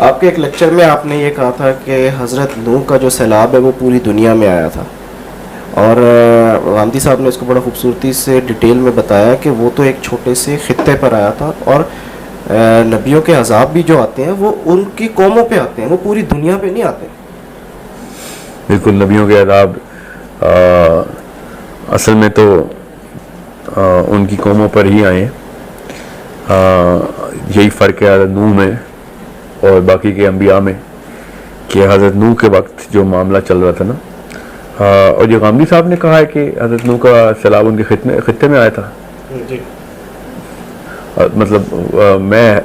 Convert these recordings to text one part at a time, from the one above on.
آپ کے ایک لیکچر میں آپ نے یہ کہا تھا کہ حضرت نوح کا جو سیلاب ہے وہ پوری دنیا میں آیا تھا، اور غامدی صاحب نے اس کو بڑا خوبصورتی سے ڈیٹیل میں بتایا کہ وہ تو ایک چھوٹے سے خطے پر آیا تھا، اور نبیوں کے عذاب بھی جو آتے ہیں وہ ان کی قوموں پہ آتے ہیں، وہ پوری دنیا پہ نہیں آتے. بالکل، نبیوں کے عذاب اصل میں تو ان کی قوموں پر ہی آئے. یہی فرق ہے حضرت نوح میں اور باقی کے انبیاء میں کہ حضرت نوح کے وقت جو معاملہ چل رہا تھا نا، اور جو غامدی صاحب نے کہا ہے کہ حضرت نوح کا سیلاب ان کے خطے میں آیا تھا، مطلب میں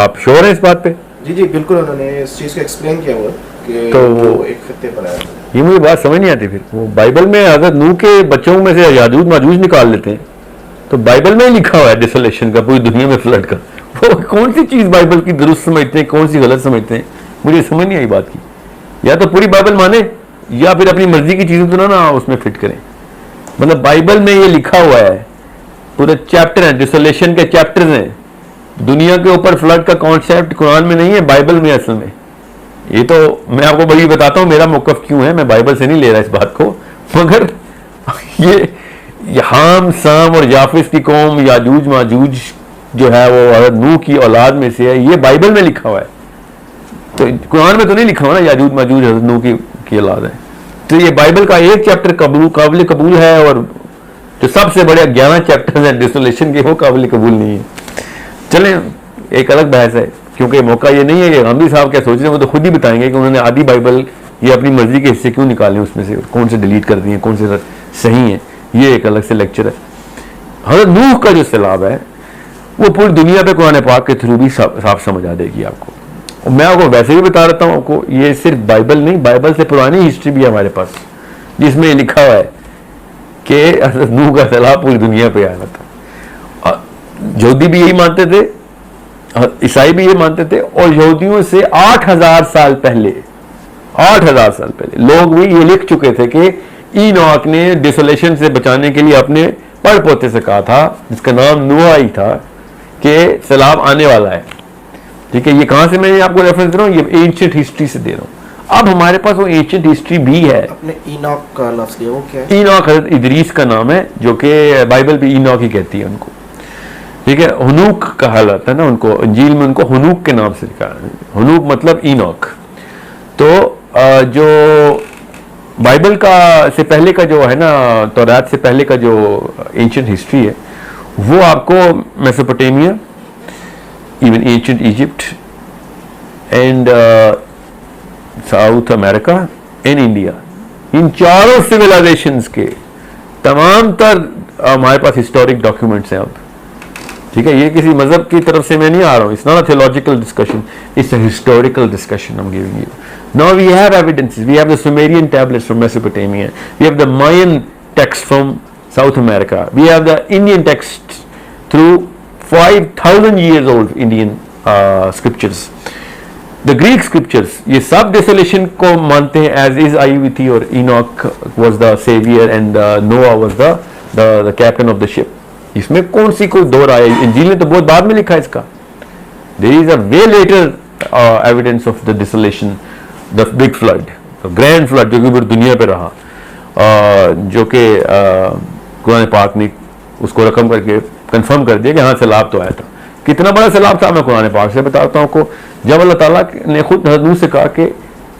آپ شور ہیں اس بات پہ؟ جی جی بالکل، انہوں نے اس چیز کو ایکسپلین کیا ہوا کہ تو وہ ایک خطے پر آیا تھا. یہ مجھے بات سمجھ نہیں آتی. پھر وہ بائبل میں حضرت نوح کے بچوں میں سے یاجوج ماجوج نکال لیتے ہیں، تو بائبل میں ہی لکھا ہوا ہے ڈیسولیشن کا، پوری دنیا میں فلڈ کا. وہ کون سی چیز بائبل کی درست سمجھتے ہیں، کون سی غلط سمجھتے ہیں، مجھے سمجھ نہیں آئی بات کی. یا تو پوری بائبل مانے یا پھر اپنی مرضی کی چیزیں تو نہ اس میں فٹ کریں. مطلب بائبل میں یہ لکھا ہوا ہے، پورے چیپٹر ہیں، ڈیسولیشن کے چیپٹرز ہیں. دنیا کے اوپر فلڈ کا کانسیپٹ قرآن میں نہیں ہے، بائبل میں اصل میں. یہ تو میں آپ کو بڑی بتاتا ہوں میرا موقف کیوں ہے، میں بائبل سے نہیں لے رہا اس بات کو، مگر یہ حام سام اور یافس کی قوم یاجوج ماجوج جو ہے وہ حضرت نوح کی اولاد میں سے ہے، یہ بائبل میں لکھا ہوا ہے. تو قرآن میں تو نہیں لکھا ہوا نا یاجوج ماجوج حضرت نوح کی اولاد ہے. تو یہ بائبل کا ایک چیپٹر قابل قبول ہے، اور جو سب سے بڑے 11 چیپٹر ہیں ڈیسولیشن کے وہ قابل قبول نہیں ہے. چلیں ایک الگ بحث ہے، کیونکہ موقع یہ نہیں ہے کہ غامدی صاحب کیا سوچ رہے ہیں، وہ تو خود ہی بتائیں گے کہ انہوں نے آدھی بائبل یہ اپنی مرضی کے حصے کیوں نکالے، اس میں سے کون سے ڈیلیٹ کر دیے، کون سے صحیح ہیں. یہ ایک الگ سے لیکچر ہے. حضرت نوح کا جو سیلاب ہے وہ پوری دنیا پہ قرآن پاک کے تھرو بھی صاف سمجھ آ جائے گی آپ کو. اور میں آپ کو ویسے بھی بتا رہتا ہوں آپ کو، یہ صرف بائبل نہیں، بائبل سے پرانی ہسٹری بھی ہے ہمارے پاس جس میں یہ لکھا ہوا ہے کہ حضرت نوح کا سیلاب پوری دنیا پہ آیا تھا. یہودی بھی یہی مانتے تھے، عیسائی بھی یہ مانتے تھے، اور یہودیوں سے 8000 سال پہلے لوگ بھی یہ لکھ چکے تھے کہ اینوک نے ڈیسولیشن سے بچانے کے لیے اپنے پڑ پوتے سے کہا تھا، جس کا نام نوح ہی تھا، کہ سیلاب آنے والا ہے. ٹھیک ہے، یہ کہاں سے میں آپ کو ریفرنس دے رہا ہوں، یہ اینشنٹ ہسٹری سے دے رہا ہوں. اب ہمارے پاس وہ اینشنٹ ہسٹری بھی ہے. اپنے اینوک کا لفظ لیا، وہ کیا ہے؟ اینوک حضرت ادریس کا نام ہے، جو کہ بائبل بھی اینوک ہی کہتی ہے ان کو. ٹھیک ہے، ہنوک کہا جاتا ہے نا ان کو، انجیل میں ان کو ہنوک کے نام سے لکھا ہے. ہنوک مطلب اینوک. تو جو بائبل کا سے پہلے کا جو ہے نا، تورات سے پہلے کا جو اینشنٹ ہسٹری ہے وہ آپ کو Mesopotamia, even ancient Egypt and South America and India, ان چاروں سویلائزیشنز کے تمام تر ہمارے پاس ہسٹورک ڈاکیومنٹس ہیں. اب ٹھیک ہے، یہ کسی مذہب کی طرف سے میں نہیں آ رہا ہوں. It's not a theological discussion, it's a historical discussion I'm giving you. Now we have evidences. We have the Sumerian tablets from Mesopotamia. We have the Mayan text from South America. We have the Indian text through 5,000 years old Indian scriptures. The Greek scriptures, یہ سب desolation کو مانتے ہیں as is I with you, اور Enoch was the savior and Noah was the captain of the ship. اس میں کون سی کوئی دور آیا؟ انجیل نے تو بہت بعد میں لکھا ہے اس کا. There is a way later evidence of the desolation, the big flood, the grand flood جو کہ پوری دنیا پہ رہا، جو کہ قرآن پاک نے اس کو رقم کر کے کنفرم کر دیا کہ ہاں سیلاب تو آیا تھا. کتنا بڑا سیلاب تھا میں قرآن پاک سے بتاتا ہوں کو. جب اللہ تعالیٰ نے خود حضرت نوح سے کہا کہ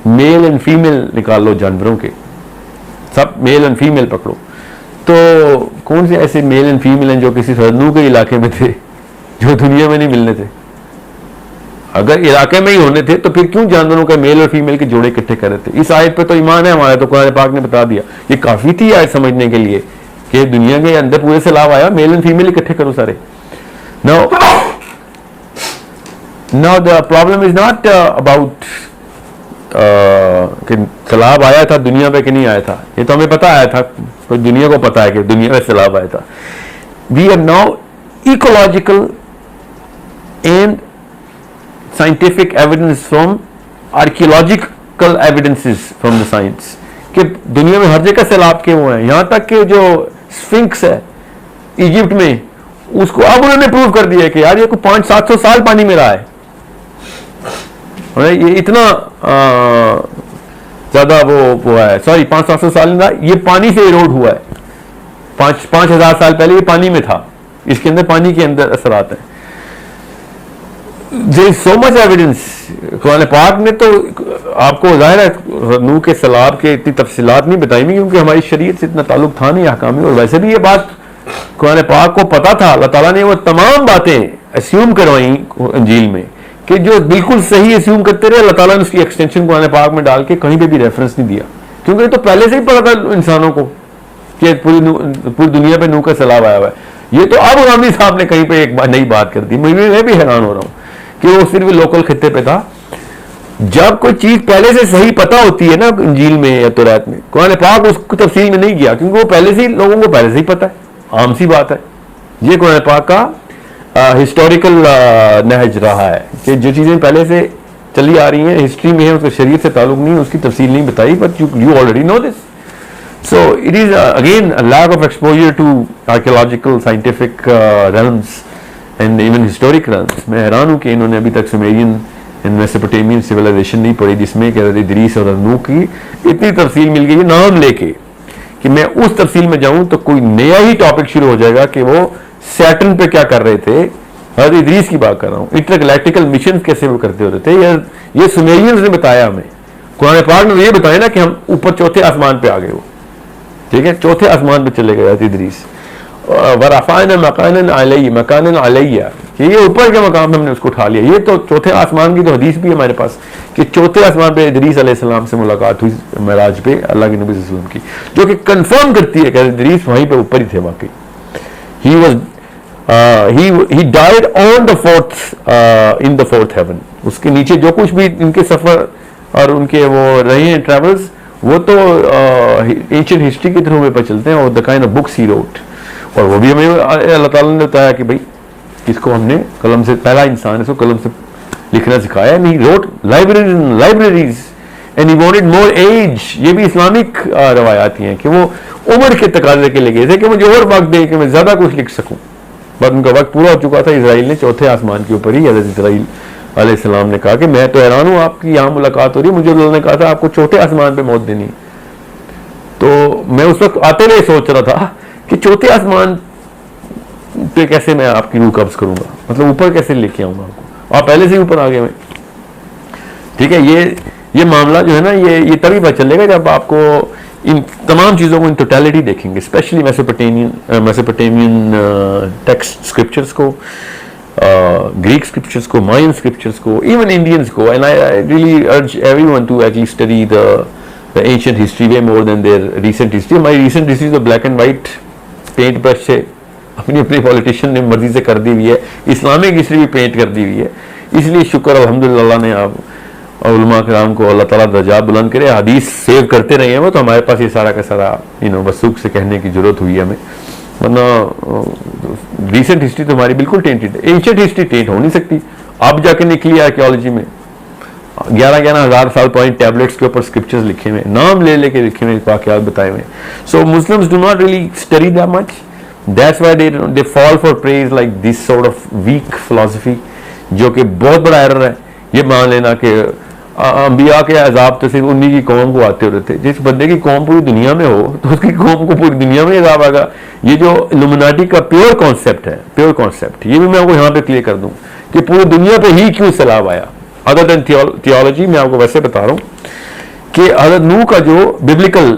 میل اینڈ فیمیل نکال لو جانوروں کے، سب میل اینڈ فیمیل پکڑو، تو کون سے ایسے میل اینڈ فیمیل ہیں جو کسی حضرت نوح کے علاقے میں تھے جو دنیا میں نہیں ملنے تھے؟ اگر علاقے میں ہی ہونے تھے تو پھر کیوں جانوروں کے میل اور فیمیل کے جوڑے اکٹھے کر رہے تھے؟ اس آیت پہ تو ایمان ہے ہمارا، تو قرآن پاک نے بتا دیا. یہ کافی تھی آیت سمجھنے کے لیے کہ دنیا کے اندر پورے سیلاب آیا، میل اینڈ فیمیل اکٹھے کرو سارے. Now the problem is not about کہ سیلاب آیا تھا دنیا پہ کہ نہیں آیا تھا. یہ تو ہمیں پتا آیا تھا، دنیا کو پتا ہے کہ دنیا میں سیلاب آیا تھا. We are now ecological and scientific evidence from archaeological evidences from the science کہ دنیا میں ہر جگہ سیلاب کے ہوئے ہیں. یہاں تک کہ جو اسفنکس ہے ایجپٹ میں، اس کو اب انہوں نے پروو کر دیا کہ یار یہ کوئی 500-700 سال پانی میں رہا ہے. یہ اتنا زیادہ وہ ہوا ہے، سوری 500-700 سال یہ پانی سے ایروڈ ہوا ہے. 5,000 سال پہلے یہ پانی میں تھا، اس کے اندر پانی کے اندر اثرات ہیں. there is so much evidence. قرآن پاک نے تو آپ کو ظاہر ہے نوح کے سیلاب کے اتنی تفصیلات نہیں بتائی ہوئی کیونکہ ہماری شریعت سے اتنا تعلق تھا نہیں احکامی، اور ویسے بھی یہ بات قرآن پاک کو پتا تھا. اللہ تعالیٰ نے وہ تمام باتیں اسیوم کروائیں انجیل میں کہ جو بالکل صحیح اسیوم کرتے رہے. اللہ تعالیٰ نے اس کی ایکسٹینشن قرآن پاک میں ڈال کے کہیں پہ بھی ریفرنس نہیں دیا، کیونکہ یہ تو پہلے سے ہی پتا تھا انسانوں کو کہ پوری دنیا پہ نوح کا سیلاب آیا ہوا ہے. یہ تو اب غامدی صاحب نے کہیں پہ ایک نئی بات کر دی. میں بھی حیران ہو رہا ہوں کہ وہ صرف لوکل خطے پہ تھا. جب کوئی چیز پہلے سے صحیح پتا ہوتی ہے نا انجیل میں یا تورات میں، قرآن پاک اس کو تفصیل میں نہیں گیا کیونکہ وہ پہلے سے ہی لوگوں کو پہلے سے ہی پتا ہے، عام سی بات ہے. یہ قرآن پاک کا ہسٹوریکل نہج رہا ہے کہ جو چیزیں پہلے سے چلی آ رہی ہیں، ہسٹری میں ہے، اس کا شریعت سے تعلق نہیں ہے، اس کی تفصیل نہیں بتائی، but you already know this. So it is again a lack of exposure to archaeological, scientific realms and even historic realms. میں حیران ہوں کہ انہوں نے ابھی تک سومیرین اینڈ میسوپوٹیمین سویلائزیشن نہیں پڑھی جس میں کہ حضرت ادریس اور نوح کی اتنی تفصیل مل گئی ہے نام لے کے کہ میں اس تفصیل میں جاؤں تو کوئی نیا ہی ٹاپک شروع ہو جائے گا کہ وہ سیٹرن پہ کیا کر رہے تھے. حضرت ادریس کی بات کر رہا ہوں. انٹر گلیکٹیکل مشن کیسے وہ کرتے ہوتے تھے، یہ سومیرینز نے بتایا ہمیں. قرآن پاک نے یہ بتایا نا کہ ہم اوپر چوتھے آسمان پہ آ گئے. وہ ٹھیک ہے، چوتھے آسمان پہ چلے گئے ادریس. ورفعنا مکانا علیہ کہ یہ اوپر کے مقام پہ ہم نے اس کو اٹھا لیا. یہ تو چوتھے آسمان کی تو حدیث بھی ہے ہمارے پاس کہ چوتھے آسمان پہ ادریس علیہ السلام سے ملاقات ہوئی معراج پہ اللہ کے نبی صلی اللہ علیہ وسلم کی، جو کہ کنفرم کرتی ہے کہ ادریس وہیں پہ اوپر ہی تھے واقعی. he died on the in the fourth heaven. اس کے نیچے جو کچھ بھی ان کے سفر اور ان کے وہ رہے ہیں ٹریولز، وہ تو اینشنٹ ہسٹری کے تھرو میں پہ چلتے ہیں، اور the kind of books he wrote. اور وہ بھی ہمیں اللہ تعالیٰ نے بتایا کہ بھائی اس کو ہم نے قلم سے، پہلا انسان اس کو قلم سے لکھنا سکھایا. and he wrote libraries and he wanted more age. یہ بھی اسلامک روایات ہیں کہ وہ عمر کے تقاضے کے لگے تھے کہ مجھے اور وقت دے کہ میں زیادہ کچھ لکھ سکوں. بٹ ان کا وقت پورا ہو چکا تھا. اسرائیل نے چوتھے آسمان کے اوپر ہی حضرت اسرائیل علیہ السلام نے کہا کہ میں تو حیران ہوں آپ کی یہاں ملاقات ہو رہی ہے، مجھے اللہ نے کہا تھا آپ کو چوتھے آسمان پہ موت دینی. تو میں اس وقت آتے ہوئے سوچ رہا تھا کہ چوتھے آسمان پہ کیسے میں آپ کی روح قبض کروں گا، مطلب اوپر کیسے لے کے آؤں گا آپ کو، آپ پہلے سے ہی اوپر آ گئے. ٹھیک ہے، یہ معاملہ جو ہے نا یہ تبھی پتہ چلے گا جب آپ کو ان تمام چیزوں کو ان ٹوٹیلٹی دیکھیں گے، اسپیشلی میسوپوٹیمین ٹیکسٹ اسکرپچرس کو، گریک اسکرپچرس کو، مائن اسکرپچرس کو، ایون انڈینس کو. And I really urge everyone to at least study the ancient history way more than their recent history. ہماری recent history تو black and white paint brush سے اپنی politician نے مرضی سے کر دی ہوئی ہے. اسلامک ہسٹری بھی پینٹ کر دی ہوئی ہے. اس لیے شکر الحمدللہ اللہ نے آپ علماء کرام کو اللہ تعالیٰ درجات بلند کرے. حدیث سیو کرتے رہے ہیں وہ تو ہمارے پاس یہ سارا کا سارا وثوق سے کہنے کی ضرورت ہوئی ہے ہمیں، ورنہ ریسنٹ ہسٹری تو ہماری بالکل ٹینٹڈ ہے. اینشنٹ ہسٹری ٹینٹ ہو نہیں سکتی. اب جا کے نکلی آرکیالوجی میں 11,000 سال پوائنٹ ٹیبلٹس کے اوپر اسکرپچرز لکھے ہوئے، نام لے لے کے لکھے ہوئے، واقعات بتائے ہوئے. So Muslims do not really study that much. That's why they fall for preys like this sort of weak philosophy, جو کہ بہت بڑا ایرر ہے. یہ مان لینا کہ انبیاء کے عذاب تو صرف انہی کی قوم کو آتے ہوتے تھے. جس بندے کی قوم پوری دنیا میں ہو تو اس کی قوم کو پوری دنیا میں عذاب آئے گا. یہ جو الومناٹی کا پیور کانسیپٹ ہے، پیور کانسیپٹ، یہ بھی میں آپ کو یہاں پہ کلیئر کر دوں کہ پوری دنیا پہ ہی کیوں سیلاب آیا. ادر دین تھیولوجی میں آپ کو ویسے بتا رہا ہوں کہ حضرت نوح کا جو ببلیکل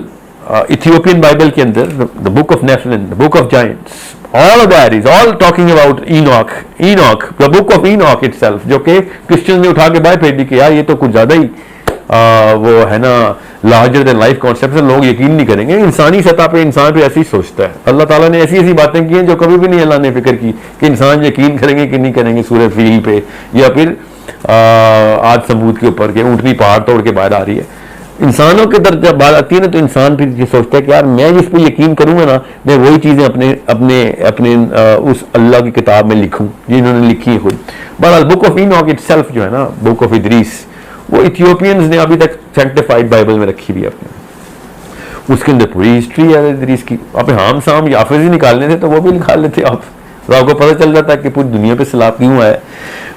ایتھیوپین بائبل کے اندر the book of Nephilim, the book of giants, all of that is all talking about Enoch, the book of Enoch itself, جو کہ کرسچن نے اٹھا کے باہر پھینک دی کہ یار یہ تو کچھ زیادہ ہی وہ ہے نا larger than life concept سے لوگ یقین نہیں کریں گے. انسانی سطح پہ انسان پہ ایسی سوچتا ہے. اللہ تعالیٰ نے ایسی باتیں کی ہیں جو کبھی بھی نہیں اللہ نے فکر کی کہ انسان یقین کریں گے کہ نہیں کریں گے. سورہ فیل پہ یا پھر آج ثمود کے اوپر کہ اونٹنی پہاڑ توڑ کے باہر آ رہی ہے. انسانوں کے در جب بات آتی ہے نا تو انسان پھر یہ سوچتا ہے کہ یار میں جس پہ یقین کروں گا نا میں وہی چیزیں اپنے اس اللہ کی کتاب میں لکھوں جنہوں نے لکھی ہے خود. بہرحال book of Enoch it self جو ہے نا، بک آف ادریس، وہ ایتھیوپینز نے ابھی تک سینکٹیفائڈ بائبل میں رکھی ہوئی ہے اپنے. اس کے اندر پوری ہسٹری ہے ادریس کی. آپ ہام سام یافز ہی نکالنے تھے تو وہ بھی نکال لیتے آپ کو پتہ چل جاتا ہے کہ پوری دنیا پہ سیلاب کیوں آیا.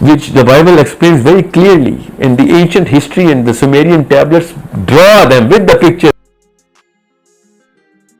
which the Bible explains very clearly, and the ancient history and the Sumerian tablets draw them with the pictures.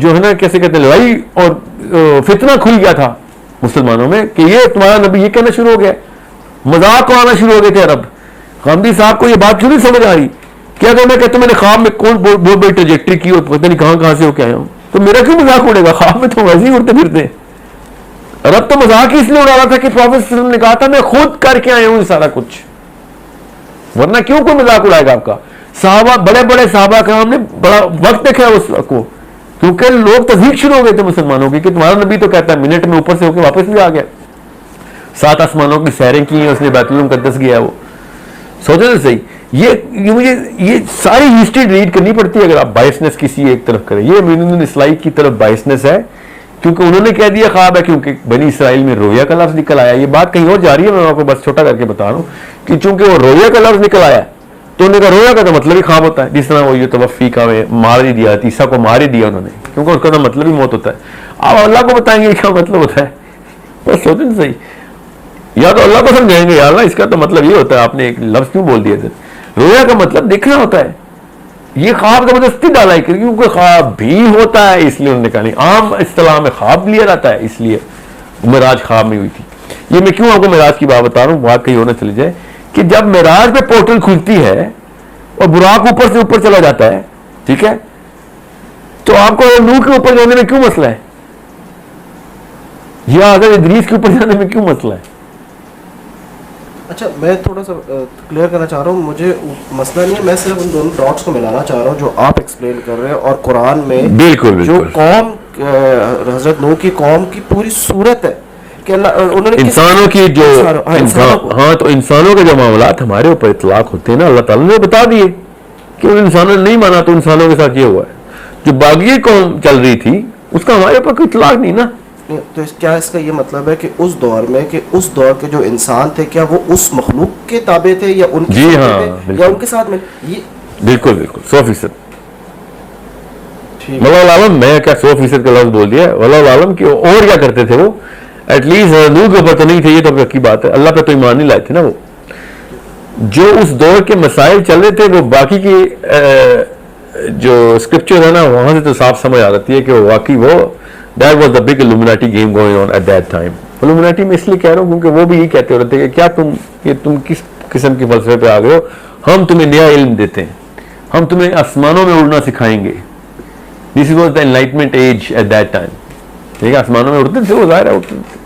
جو ہے نا کیسے کہتے ہیں لڑائی اور فتنہ کھل گیا تھا مسلمانوں میں کہ یہ تمہارا نبی یہ کہنا شروع ہو گیا, مذاق کو آنا شروع ہو گئے تھے عرب. غامدی صاحب کو یہ بات کیوں نہیں سمجھ آ رہی, کیا کہ میں کہتا ہوں میں نے خواب میں کون بہت بڑی ٹریجیکٹری کی اور پتہ نہیں کہاں سے ہو کے آیا ہوں, تو میرا کیوں مذاق اڑے گا, خواب میں تو ویسے ہی اڑتے پھرتے. عرب تو مذاق ہی اس لیے اڑا رہا تھا کہ پروفیٹ صلی اللہ علیہ وسلم نے کہا تھا میں خود کر کے آیا ہوں سارا کچھ, ورنہ کیوں کوئی مذاق اڑائے گا آپ کا. صحابہ بڑے بڑے صحابہ کرام نے بڑا وقت دیکھا اس وقت کو, کیونکہ لوگ تصدیق شروع ہو گئے تھے مسلمانوں کی کہ تمہارا نبی تو کہتا ہے منٹ میں اوپر سے ہو کے واپس بھی آ گیا, 7 آسمانوں کی سیریں کی ہیں اس نے, بیت المقدس گیا وہ. سوچو تو صحیح, یہ مجھے یہ ساری ہسٹری ریڈ کرنی پڑتی ہے اگر آپ بائسنس کسی ایک طرف کریں. یہ امین اصلاحی کی طرف بائسنس ہے کیونکہ انہوں نے کہہ دیا خواب ہے, کیونکہ بنی اسرائیل میں رویا کا لفظ نکل آیا. یہ بات کہیں اور جا رہی ہے, میں آپ کو بس چھوٹا کر کے بتا رہا ہوں کہ چونکہ وہ رویا کا لفظ نکل آیا تو انہوں نے کہا رویا کا تو مطلب ہی خواب ہوتا ہے, جس طرح وہ یہ توفی کا مار ہی دیا, عیسیٰ کو مار ہی دیا انہوں نے, کیونکہ اس کا تو مطلب ہی موت ہوتا ہے. آپ اللہ کو بتائیں گے کیا مطلب ہوتا ہے, بس سوچیں صحیح, یا تو اللہ کو سمجھائیں گے یا اللہ اس کا تو مطلب یہ ہوتا ہے, آپ نے ایک لفظ کیوں بول دیا تھا. رویا کا مطلب دیکھنا ہوتا ہے, یہ خواب زبردستی ڈالا ہے کیونکہ خواب بھی ہوتا ہے اس لیے انہوں نے کہا نہیں, عام اصطلاح میں خواب لیا جاتا ہے اس لیے معراج خواب میں ہوئی تھی. یہ میں کیوں آپ کو معراج کی بات بتا رہا ہوں, بات کہیں ہونا چلی جائے کہ جب معراج پہ پورٹل کھلتی ہے اور براق اوپر سے اوپر چلا جاتا ہے, ٹھیک ہے, تو آپ کو نوح کے اوپر جانے میں کیوں مسئلہ ہے, یا اگر ادریس کے اوپر جانے میں کیوں مسئلہ ہے. اچھا میں تھوڑا سا کلیئر کرنا چاہ رہا ہوں, مجھے مسئلہ نہیں ہے, میں صرف ان دونوں ڈاٹس کو ملانا چاہ رہا ہوں جو آپ ایکسپلین کر رہے ہیں اور قرآن میں بالکل جو قوم حضرت نوح کی قوم کی پوری صورت ہے کہ انہوں نے انسانوں کی جو ہاں, تو انسانوں کے جو معاملات ہمارے اوپر اطلاق ہوتے ہیں نا, اللہ تعالیٰ نے بتا دیے کہ ان انسانوں نے نہیں مانا تو انسانوں کے ساتھ یہ ہوا ہے. جو باقی قوم چل رہی تھی اس کا ہمارے اوپر کوئی اطلاق نہیں نا. تو کیا اس کا یہ مطلب ہے کہ اس دور میں کہ اس دور کے جو انسان تھے کیا وہ اس مخلوق کے تابع تھے یا ان کے یا ان کے ساتھ میں بالکل 100%. واللہ عالم, میں کیا 100% کا لفظ بول دیا, واللہ عالم کہ اور کیا کرتے تھے وہ, ایٹ لیسٹ نوح کے اوپر تو نہیں تھے, یہ تو پکی بات ہے, اللہ پہ تو ایمان نہیں لائے تھے نا وہ. جو اس دور کے مسائل چل رہے تھے وہ باقی کی جو اسکرپچر ہے نا وہاں سے تو صاف سمجھ آ جاتی ہے کہ واقعی وہ that was the big Illuminati game going on at that time. Illuminati میں اس لیے کہہ رہا ہوں کیونکہ وہ بھی یہ کہتے رہتے کہ کیا تم کس قسم کے فلسفے پہ آ گئے ہو, ہم تمہیں نیا علم دیتے ہیں, ہم تمہیں آسمانوں میں اڑنا سکھائیں گے. This was the enlightenment age at that time. ٹھیک ہے, آسمانوں میں اڑتے تھے وہ, ظاہر ہے اڑتے تھے.